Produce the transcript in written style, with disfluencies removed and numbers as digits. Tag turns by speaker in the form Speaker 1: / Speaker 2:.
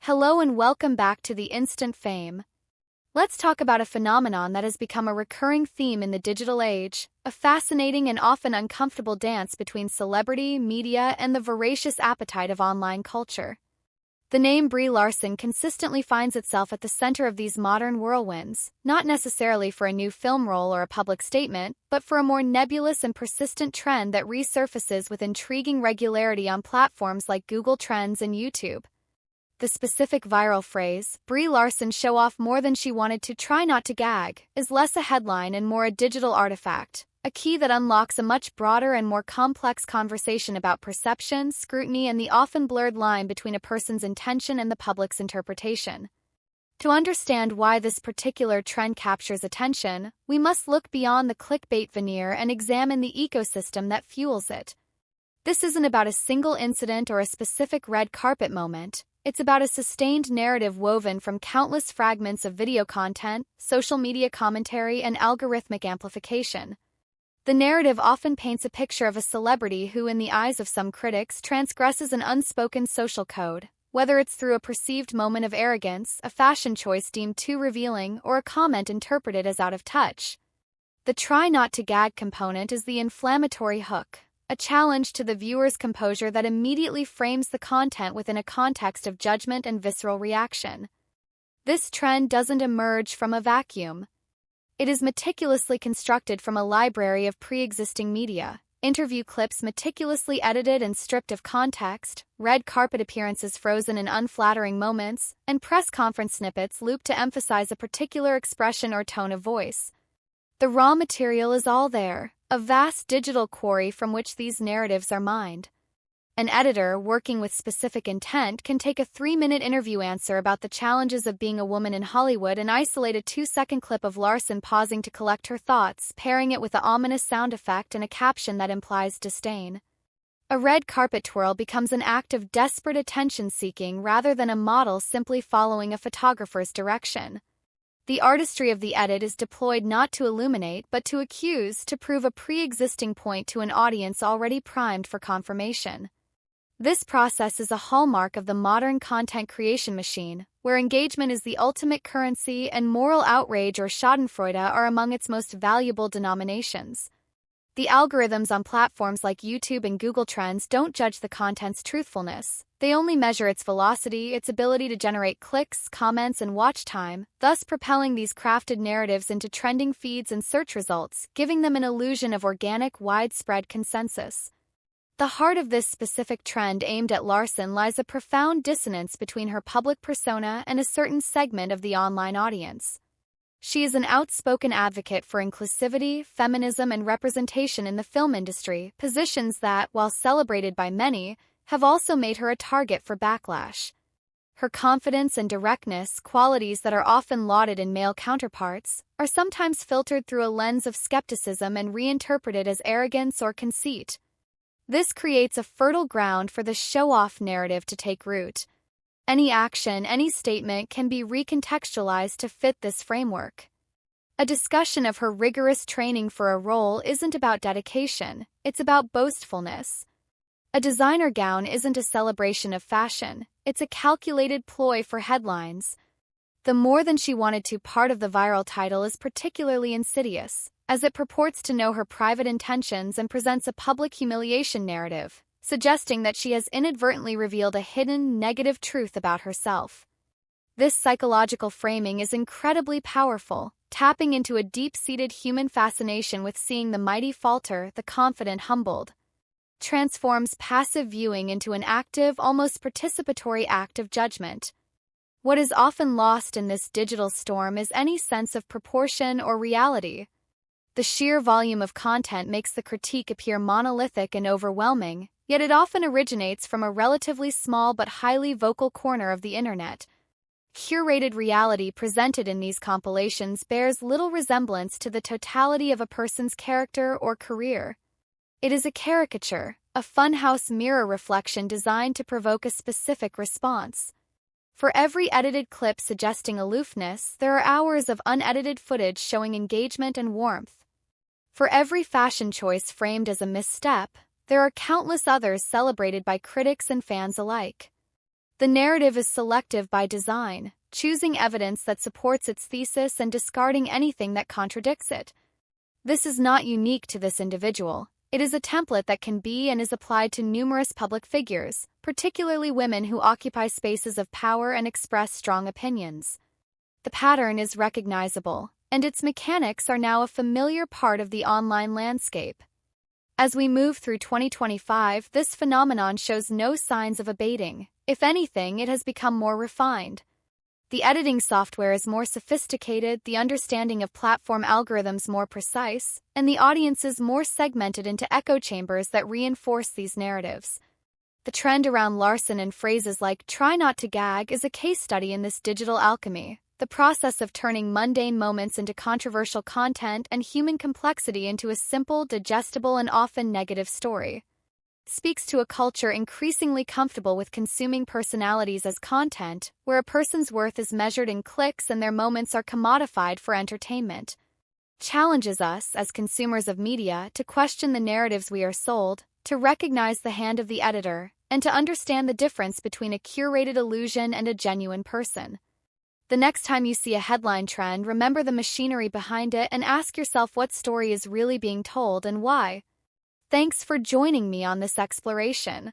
Speaker 1: Hello and welcome back to the Instant Fame. Let's talk about a phenomenon that has become a recurring theme in the digital age, a fascinating and often uncomfortable dance between celebrity, media, and the voracious appetite of online culture. The name Brie Larson consistently finds itself at the center of these modern whirlwinds, not necessarily for a new film role or a public statement, but for a more nebulous and persistent trend that resurfaces with intriguing regularity on platforms like Google Trends and YouTube. The specific viral phrase, Brie Larson show off more than she wanted to try not to gag, is less a headline and more a digital artifact, a key that unlocks a much broader and more complex conversation about perception, scrutiny, and the often blurred line between a person's intention and the public's interpretation. To understand why this particular trend captures attention, we must look beyond the clickbait veneer and examine the ecosystem that fuels it. This isn't about a single incident or a specific red carpet moment. It's about a sustained narrative woven from countless fragments of video content, social media commentary, and algorithmic amplification. The narrative often paints a picture of a celebrity who, in the eyes of some critics, transgresses an unspoken social code, whether it's through a perceived moment of arrogance, a fashion choice deemed too revealing, or a comment interpreted as out of touch. The try not to gag component is the inflammatory hook, a challenge to the viewer's composure that immediately frames the content within a context of judgment and visceral reaction. This trend doesn't emerge from a vacuum. It is meticulously constructed from a library of pre-existing media, interview clips meticulously edited and stripped of context, red carpet appearances frozen in unflattering moments, and press conference snippets looped to emphasize a particular expression or tone of voice. The raw material is all there, a vast digital quarry from which these narratives are mined. An editor working with specific intent can take a 3-minute interview answer about the challenges of being a woman in Hollywood and isolate a 2-second clip of Larson pausing to collect her thoughts, pairing it with an ominous sound effect and a caption that implies disdain. A red carpet twirl becomes an act of desperate attention-seeking rather than a model simply following a photographer's direction. The artistry of the edit is deployed not to illuminate but to accuse, to prove a pre-existing point to an audience already primed for confirmation. This process is a hallmark of the modern content creation machine, where engagement is the ultimate currency and moral outrage or schadenfreude are among its most valuable denominations. The algorithms on platforms like YouTube and Google Trends don't judge the content's truthfulness. They only measure its velocity, its ability to generate clicks, comments, and watch time, thus propelling these crafted narratives into trending feeds and search results, giving them an illusion of organic, widespread consensus. The heart of this specific trend aimed at Larson lies a profound dissonance between her public persona and a certain segment of the online audience. She is an outspoken advocate for inclusivity, feminism, and representation in the film industry, positions that, while celebrated by many, have also made her a target for backlash. Her confidence and directness, qualities that are often lauded in male counterparts, are sometimes filtered through a lens of skepticism and reinterpreted as arrogance or conceit. This creates a fertile ground for the show-off narrative to take root. Any action, any statement can be recontextualized to fit this framework. A discussion of her rigorous training for a role isn't about dedication, it's about boastfulness. A designer gown isn't a celebration of fashion, it's a calculated ploy for headlines. The more than she wanted to part of the viral title is particularly insidious, as it purports to know her private intentions and presents a public humiliation narrative, suggesting that she has inadvertently revealed a hidden, negative truth about herself. This psychological framing is incredibly powerful, tapping into a deep-seated human fascination with seeing the mighty falter, the confident humbled. Transforms passive viewing into an active, almost participatory act of judgment. What is often lost in this digital storm is any sense of proportion or reality. The sheer volume of content makes the critique appear monolithic and overwhelming, yet it often originates from a relatively small but highly vocal corner of the internet. Curated reality presented in these compilations bears little resemblance to the totality of a person's character or career. It is a caricature, a funhouse mirror reflection designed to provoke a specific response. For every edited clip suggesting aloofness, there are hours of unedited footage showing engagement and warmth. For every fashion choice framed as a misstep, there are countless others celebrated by critics and fans alike. The narrative is selective by design, choosing evidence that supports its thesis and discarding anything that contradicts it. This is not unique to this individual. It is a template that can be and is applied to numerous public figures, particularly women who occupy spaces of power and express strong opinions. The pattern is recognizable, and its mechanics are now a familiar part of the online landscape. As we move through 2025, this phenomenon shows no signs of abating. If anything, it has become more refined. The editing software is more sophisticated, the understanding of platform algorithms more precise, and the audiences more segmented into echo chambers that reinforce these narratives. The trend around Larson and phrases like "try not to gag" is a case study in this digital alchemy, the process of turning mundane moments into controversial content and human complexity into a simple, digestible, and often negative story. Speaks to a culture increasingly comfortable with consuming personalities as content, where a person's worth is measured in clicks and their moments are commodified for entertainment. Challenges us, as consumers of media, to question the narratives we are sold, to recognize the hand of the editor, and to understand the difference between a curated illusion and a genuine person. The next time you see a headline trend, remember the machinery behind it and ask yourself what story is really being told and why. Thanks for joining me on this exploration.